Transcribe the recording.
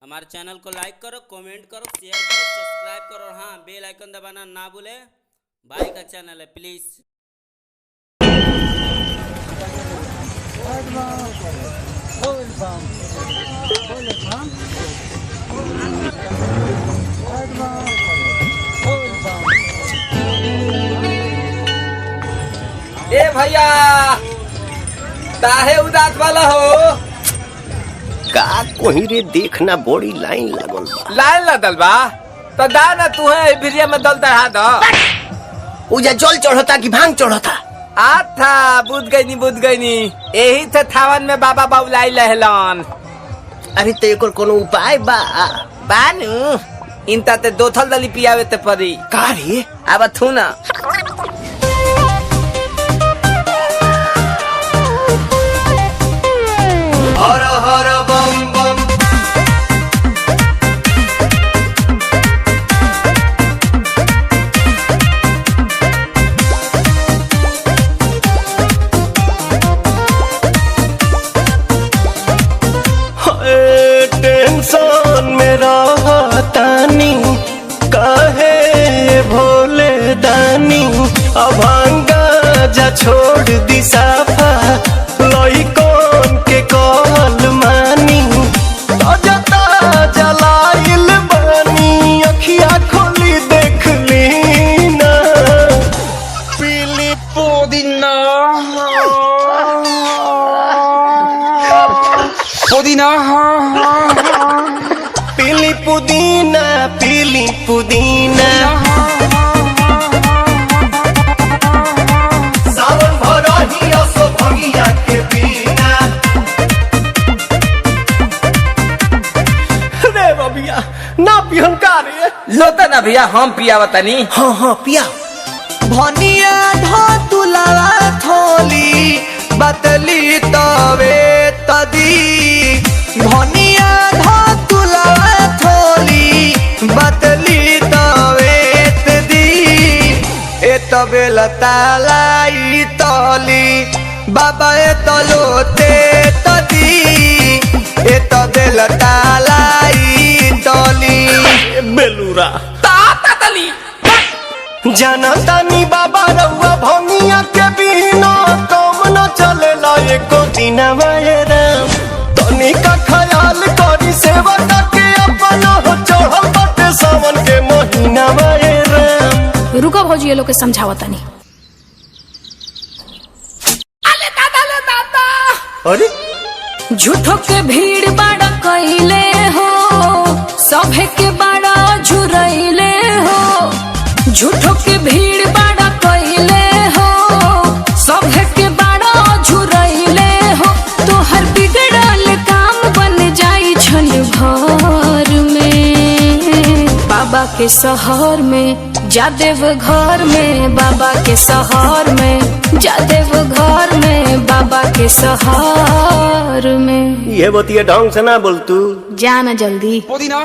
हमारे चैनल को लाइक करो, कमेंट करो, शेयर करो, सब्सक्राइब करो और हाँ बेल आइकन दबाना ना भूले। भाई का चैनल है प्लीज। ए भैया काहे उदास वाला हो? का कोही रे देखना बड़ी लाइन लागल बा। लाइन लगल बा तो दा ना तू है भिरिया में दल दहा दो। उजा जल चढ़ता कि भांग चढ़ता? आथा बुझ गई नी यही से थावन में बाबा बाबुलाई लहलन। अरे तो एकर कोनो उपाय बा? बानू इनता ते दो थल दली पियावे ते परी का रे? अब थू ना हर हर बम बम। टेंशन में रहतानी काहे भोले दानी, अभांगा जा छोड़ दी साफा लइकन के कहल मानी। ताजा जलाइल बानी अखिया खोली देख ली ना, पीली पुदीना पुदीना पीली पुदीना पीली पुदीना। सावन भरही असो भंगिया के बिना। रे बबिया ना पिहन का रे? लोता ना भैया हम पियावतनी। हाँ हाँ पिया। भनिया धतुलावा थोली बतली तवे तदी। भनिया धतुलावा थोली बतली तवे तदी। ए तबे लतालाई तली बाबा ए तलोते तदी। ए तबे लतालाई तली बेलूरा ताता तली जनतानी बाबा रउआ भंगिया के बिना काम न चलेला एको दिन राम। तनी का ख्याल करी सेवा के अपना हो चढ़ल बाटे सावन के महीना राम। रुको भौजी ये लोग के समझावतनी। अरे झूठो के भीड़ बाड़ा कइले हो, सभे के बाड़ा झुरइले हो। झूठो के भीड़ बाड़ा कइले हो, सभे के बाड़ा झुरइले हो। तोहर बिगड़ल काम बन जाई छन घर में। बाबा के शहर में जादेव घर में, बाबा के शहर में जादेव घर में, बाबा के शहर में। ये बतिया ढंग से ना बोल तू। जाना जल्दी। पुदीना